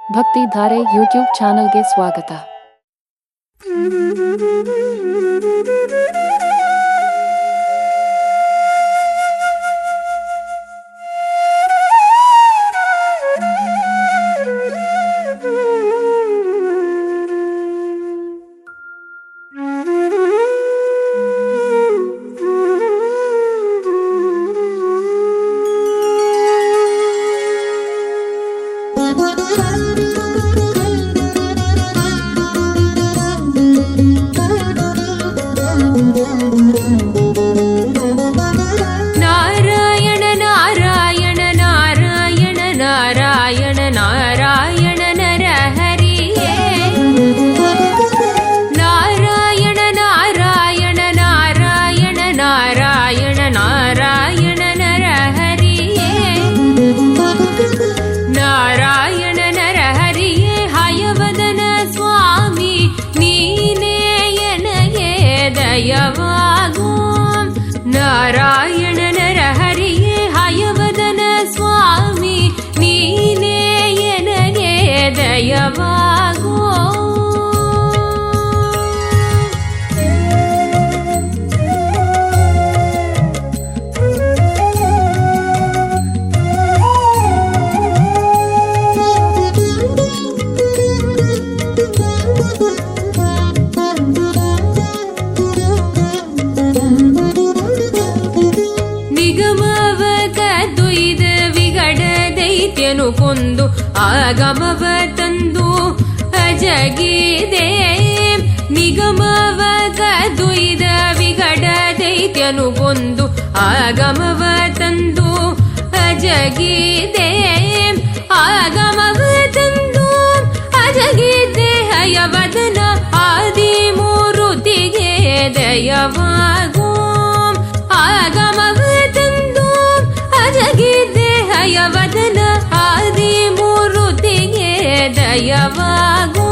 Bhaktidhare YouTube ಚಾನಲ್ಗೆ ಸ್ವಾಗತ. ನಾರಾಯಣ ನಾರಾಯಣ ನಾರಾಯಣ ನಾರಾಯಣ ನಾರಾಯಣ ನರಹರಿಯೇ ನಾರಾಯಣ ನಾರಾಯಣ ನಾರಾಯಣ ನಾರಾಯಣ ನಾರಾಯಣ ನರಹರಿಯೇ ನಾರಾಯಣ ನರಹರಿಯೇ ಹಯವದನ ಸ್ವಾಮಿ ನೀನೇ ಎನಗೆ ದಯವಾಗು ನಾರಾಯಣ ನರಹರಿಯೇ ಹಯವದನ ಸ್ವಾಮಿ ನೀನೇ ಎನಗೆ ದಯವಾಗೋ ನಿಗಮವ ಕದ್ದುಯ್ದ ವಿಗಡ ದೈತ್ಯನು ಕೊಂದು ಆಗಮವ ತಂದು ಅಜಗಿದೆ ನಿಗಮವ ಕದ್ದುಯ್ದ ವಿಗಡ ದೈತ್ಯನು ಕೊಂದು ಆಗಮವ ತಂದು ಅಜಗಿದೆ ಆಗಮವ ತಂದು ಅಜಗಿದೆ ಹಯವದನ ಆದಿಮೂರುತಿಗೆ ದಯವಾಗೋ ಆಗಮವ ತಂದು ಅಜಗಿದೆ ಹಯವದನ ಆದಿಮೂರುತಿಗೆ ದಯವಾಗೋ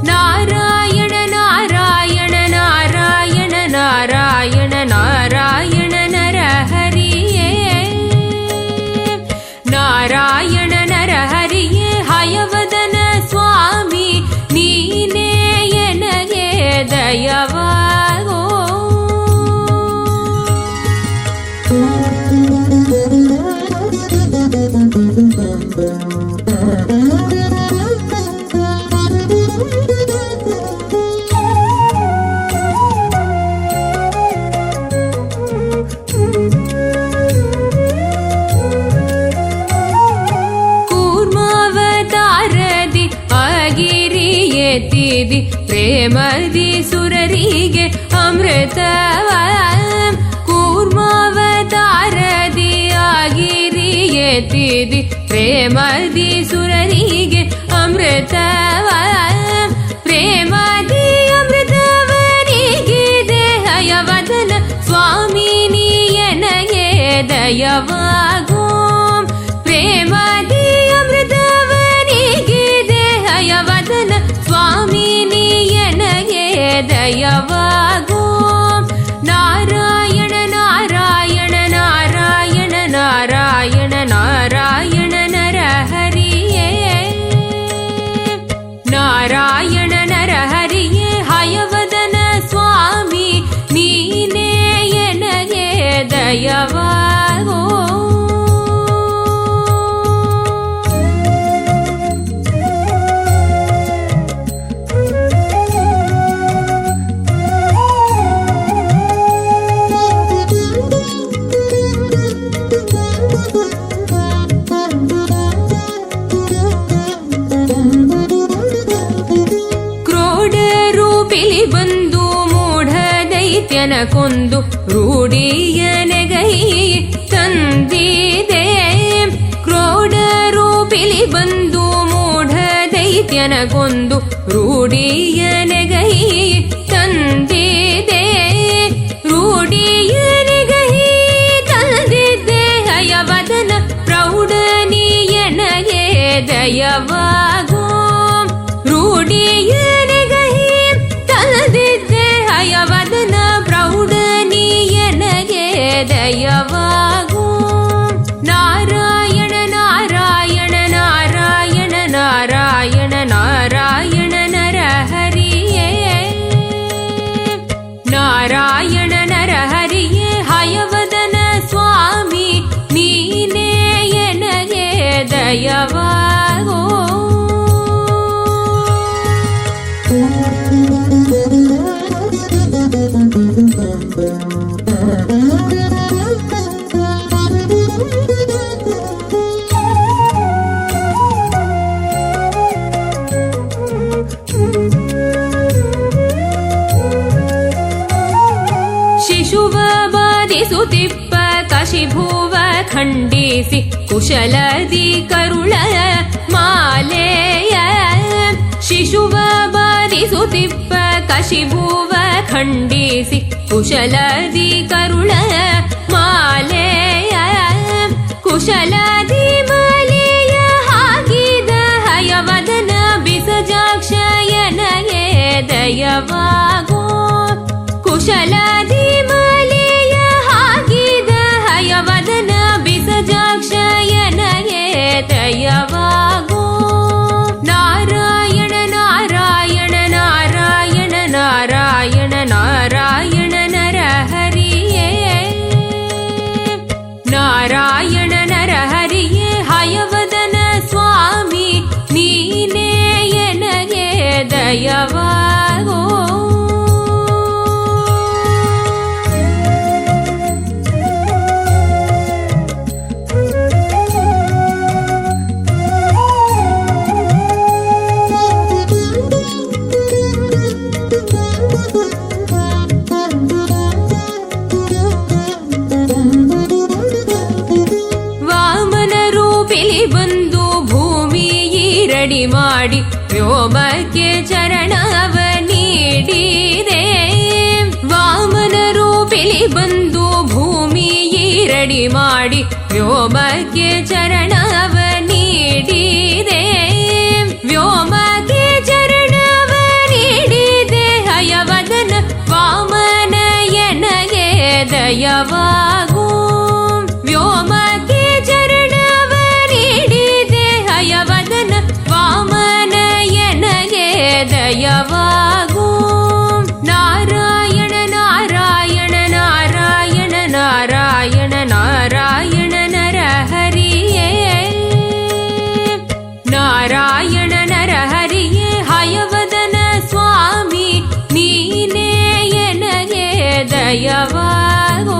ನಾರಾಯಣ ನಾರಾಯಣ ನಾರಾಯಣ ನಾರಾಯಣ ನಾರಾಯಣ ನರಹರಿಯೇ ನಾರಾಯಣ ನರಹರಿಯೇ ಹಯವದನ ಸ್ವಾಮಿ ನೀನೇ ಎನಗೆ ದಯವಾಗೋ ಕೂರ್ಮಾವತಾರದಿ ಆಗಿರಿ ಎತ್ತಿದಿ ಪ್ರೇಮದಿ ಸುರರಿಗೆ ಅಮೃತವ ಕೂರ್ಮಾವತಾರದಿ ಆಗಿರಿ ಎತ್ತಿದಿ ಪ್ರೇಮದಿ ಸುರರಿಗೆ ಅಮೃತವ ಪ್ರೇಮದಿ ಅಮೃತವನಿಗಿದೆ ಹಯವದನ ಸ್ವಾಮಿ ನೀ ಎನಗೆ ದಯವಾಗೋ ಪ್ರೇಮದಿ ಅಮೃತವನಿಗಿದೆ ಹಯವದನ ಸ್ವಾಮಿ ನೀ ಎನಗೆ ದಯವಾಗೋ ನಾರಾಯಣ ನಾರಾಯಣ ನಾರಾಯಣ ನಾರಾಯಣ ನಾರಾಯಣ ನರಹರಿಯೇ ನಾರಾಯಣ ನರಹರಿಯೇ ಹಯವದನ ಸ್ವಾಮಿ ನೀನೇ ಎನಗೆ ದಯವಾಗೋ ರೂಪಿಲಿ ಬಂದು ಮೂಢ ದೈತ್ಯನ ಕೊಂದು ರೂಢಿಯ ನೆಗೈ ತಂದಿದೆ ಕ್ರೋಢ ರೂಪಿಲಿ ಬಂದು ಮೂಢ ದೈತ್ಯನ ಕೊಂದು ರೂಢಿಯ ನೆಗೈ ತಂದಿದೆ ರೂಢಿಯ ನೆಗೈ ತಂದಿದ್ದೆ ಹಯವದನ ಪ್ರೌಢ ನೀ ಎನಗೆ ದಯವಾಗೋ ರೂಢಿಯ ಹಯವದನ ಪ್ರೌಢ ನೀ ಎನಗೆ ದಯವಾಗೋ ನಾರಾಯಣ ನಾರಾಯಣ ನಾರಾಯಣ ನಾರಾಯಣ ಬಾರಿಸುತ್ತಿಪ್ಪ ಕಶಿಭುವ ಖಂಡಿಸಿ ಕುಶಲದಿ ಕರುಳ ಮಾಲೆಯ ಶಿಶುವ ಬಾರಿಸುತ್ತಿಪ್ಪ ಕಶಿಭುವ ಖಂಡಿಸಿ ಕುಶಲದಿ ಕರುಳ ಮಾಲೆಯ ಕುಶಲದಿ ಮಾಲೆಯ ಹಾಕಿದ ಹಯವದನ ಬಿಸಜಾಕ್ಷಯನಗೆ ದಯವಾಗೋ ಕುಶಲದಿ ಮಾಲೆಯ ಹಾಕಿದ ಹಯವದನ ಬಿಸಜಾಕ್ಷಯನಗೆ ದಯವಾಗೋ ನಾರಾಯಣ ನಾರಾಯಣ ನಾರಾಯಣ ನಾರಾಯಣ ನಾರಾಯಣ ನರಹರಿಯೇ ನಾರಾಯಣ ನರಹರಿಯೇ ಹಯವದನ ಸ್ವಾಮಿ ನೀನೇ ಎನಗೆ ದಯವಾಗೋ ಬಂದು ಭೂಮಿ ಈರಡಿ ಮಾಡಿ ವ್ಯೋಮಕ್ಕೆ ಚರಣವ ನೀಡಿದೆ ವಾಮನ ರೂಪಿಲಿ ಬಂದು ಭೂಮಿ ಈರಡಿ ಮಾಡಿ ವ್ಯೋಮಕ್ಕೆ ಚರಣವ ನೀಡಿದೆ ವ್ಯೋಮಕ್ಕೆ ಚರಣವ ನೀಡಿದೆ ಹಯವದನ ವಾಮನ ಎನಗೆ ದಯವಾಗೋ ವ್ಯೋಮಕ್ಕೆ ಚರಣವ ನೀಡಿದೆ ಹಯವದನ ವಾಮನ ಎನಗೆ ದಯವಾಗೋ ನಾರಾಯಣ ನಾರಾಯಣ ನಾರಾಯಣ ನಾರಾಯಣ ನಾರಾಯಣ ನರಹರಿಯೇ ನಾರಾಯಣ ನರಹರಿಯೇ ಹಯವದನ ಸ್ವಾಮಿ ನೀನೇ ಎನಗೆ ದಯವಾಗೋ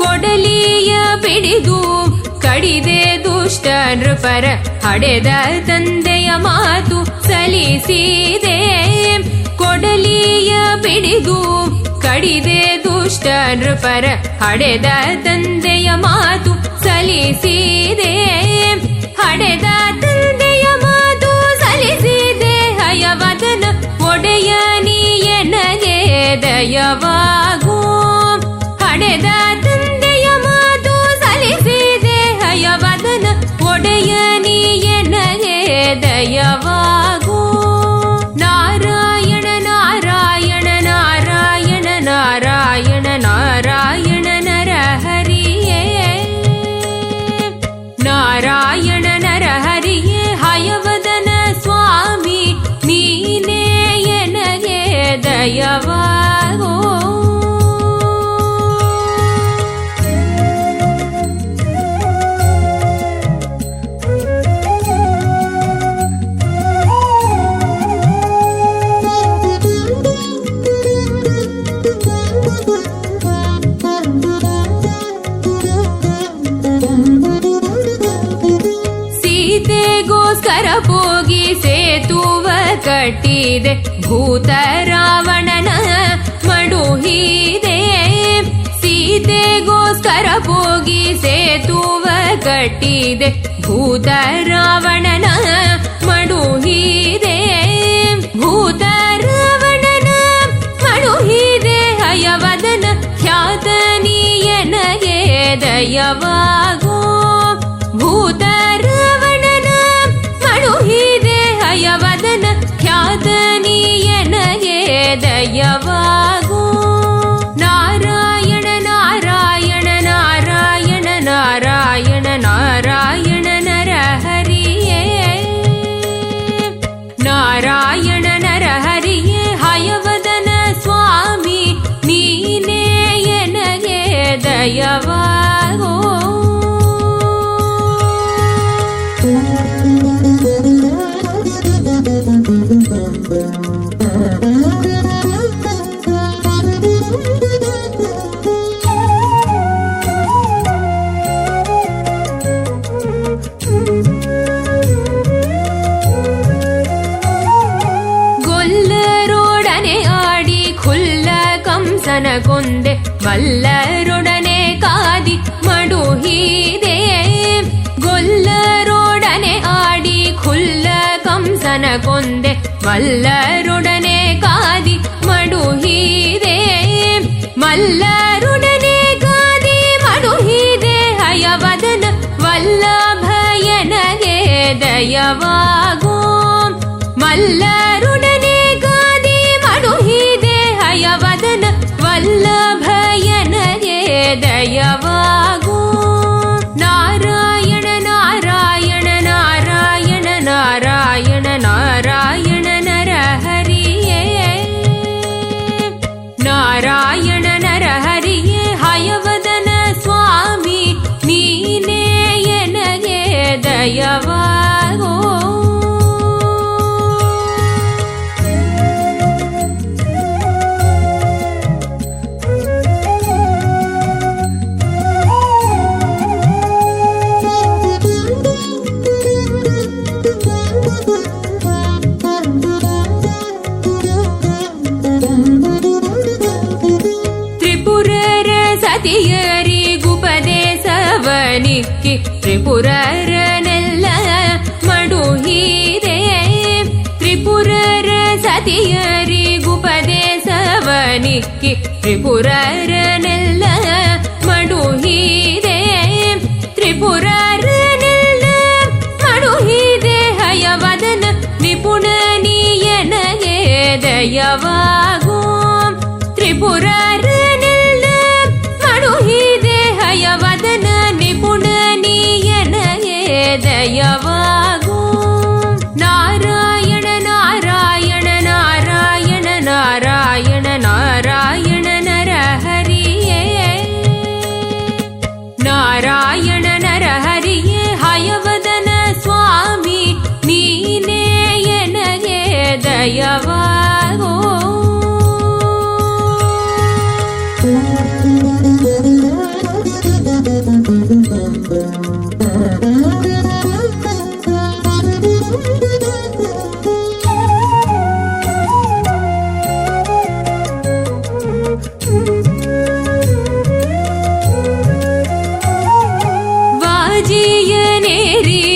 ಕೊಡಲಿಯ ಬಿಡಿದು ಕಡಿದೆ ದುಷ್ಟ ನೃಪರ ಹಡೆದ ತಂದೆಯ ಮಾತು ಸಲಿಸಿದೆ ಕೊಡಲಿಯ ಬಿಡಿದು ಕಡಿದೆ ದುಷ್ಟ ನೃಪರ ಹಡೆದ ತಂದೆಯ ಮಾತು ಸಲಿಸಿದೆ ಹಡೆದ ತಂದೆಯ ಮಾತು ಸಲಿಸಿದೆ ಹಯವದನ ಒಡೆಯ ನೀ ಎನಗೆ ದಯವಾಗೋ ಹಡೆದ ತಂದೆಯ ಮಾತು ಸಲಿಸಿದೆ ಹಯವದನ ಒಡೆಯ ನೀ ಎನಗೆ ದಯವಾಗೋ ನಾರಾಯಣ ನಾರಾಯಣ ನಾರಾಯಣ ನಾರಾಯಣ ನಾರಾಯಣ ನರಹರಿಯೇ ನಾರಾಯಣ ನರಹರಿಯೇ ಹಯವದನ ಸ್ವಾಮಿ ನೀನೇ ಎನಗೆ ದಯವಾಗೋ ಸೀತೆಗೋಸ್ಕರ ಹೋಗಿ ಸೇತುವ ಕಟ್ಟಿದೆ ಭೂತ ರಾವಣನ ಮಡುಹಿದೆ ಸೀತೆಗೋಸ್ಕರ ಹೋಗಿ ಸೇತುವ ಕಟ್ಟಿದೆ ಭೂತ ರಾವಣನ ಮಡುಹಿದೆ ಭೂತ ರಾವಣನ ಮಡುಹಿದೆ ಹಯವದನ ಖ್ಯಾತ ನೀ ಎನಗೆ ದಯವಾಗೋ ಭೂತ ರಾವಣನ ಮಡುಹಿದೆ ಹಯವದನ ಖ್ಯಾತ ನೀ ಎನಗೆ ದಯವಾಗೋ ನಾರಾಯಣ ನಾರಾಯಣ ನಾರಾಯಣ ನಾರಾಯಣ ನಾರಾಯಣ ನರಹರಿಯೇ ನಾರಾಯಣ ನರಹರಿಯೇ ಹಯವದನ ಸ್ವಾಮಿ ನೀನೇ ಎನಗೆ ದಯವಾಗೋ Thank you. ಮಲ್ಲರೊಡನೆ ಕಾದಿ ಮಡುಹಿದೆ ಗೊಲ್ಲರೊಡನೆ ಆಡಿ ಖುಲ್ಲ ಕಂಸನ ಕೊಂದೆ ಮಲ್ಲರೊಡನೆ ಕಾದಿ ಮಡುಹಿದೆ ಮಲ್ಲರೊಡನೆ ಕಾದಿ ಮಡುಹಿದೆ ಹಯವದನ ವಲ್ಲಭಯನಗೆ ದಯವಾಗೋ ಮಲ್ಲರೊಡನೆ ಕಾದಿ ಮಡುಹಿದೆ ಹಯವದನ ವಲ್ಲಭಯನಗೆ ದಯವಾಗೋ ನಾರಾಯಣ ನಾರಾಯಣ ನಾರಾಯಣ ನಾರಾಯಣ ನಾರಾಯಣ ನರಹರಿಯೇ ನಾರಾಯಣ ನರಹರಿಯೇ ಹಯವದನ ಸ್ವಾಮಿ ನೀನೇ ಎನಗೆ ದಯವಾಗೋ ಸತಿಯರಿಗುಪದೇಶವನಿಕ್ಕಿ ತ್ರಿಪುರರನೆಲ್ಲ ಮಡುಹಿದೆ ತ್ರಿಪುರರ ಸತಿಯರಿಗುಪದೇಶವನಿಕ್ಕಿ ತ್ರಿಪುರರನೆಲ್ಲ ಮಡುಹಿದೆ ತ್ರಿಪುರರನೆಲ್ಲ ಮಡುಹಿದೆ ಹಯವದನ ನಿಪುಣ ನೀಯನಗೆ ದಯವಾಗೋ ತ್ರಿಪುರರನೆಲ್ಲ ಮಡುಹಿದೆ ಹಯವದನ ನಿಪುಣ ನೀಯನಗೆ ದಯವಾಗೋ ನಾರಾಯಣ ನಾರಾಯಣ ನಾರಾಯಣ ನಾರಾಯಣ ನಾರಾಯಣ ನರಹರಿಯೇ ನಾರಾಯಣ ನರಹರಿಯೇ ಹಯವದನ ಸ್ವಾಮಿ ನೀನೇ ಎನಗೆ ದಯವಾಗೋ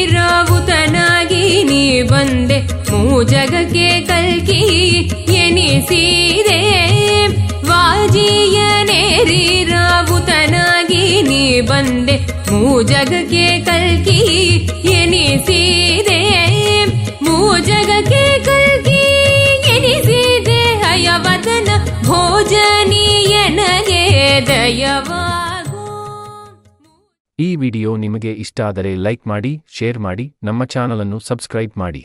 ವಾಜಿಯನೇರಿರಾವುತನಾಗಿ ನೀ ಬಂದೆ ಮೂಜಗಕ್ಕೆ ಕಲ್ಕಿ ಎನಿಸಿದೆ ವಾಜಿಯನೇರಿರಾವುತನಾಗಿ ನೀ ಬಂದೆ ಮೂಜಗಕ್ಕೆ ಕಲ್ಕಿ ಎನಿಸಿದೆ ಮೂಜಗಕ್ಕೆ ಕಲ್ಕಿ ಎನಿಸಿದೆ ಹಯವದನ ಭೋಜನೀಯನಗೆ ದಯವಾಗೋ ಈ ವಿಡಿಯೋ ನಿಮಗೆ ಇಷ್ಟ ಆದರೆ ಲೈಕ್ ಮಾಡಿ, ಶೇರ್ ಮಾಡಿ, ನಮ್ಮ ಚಾನಲ್ ಅನ್ನು ಸಬ್ಸ್ಕ್ರೈಬ್ ಮಾಡಿ.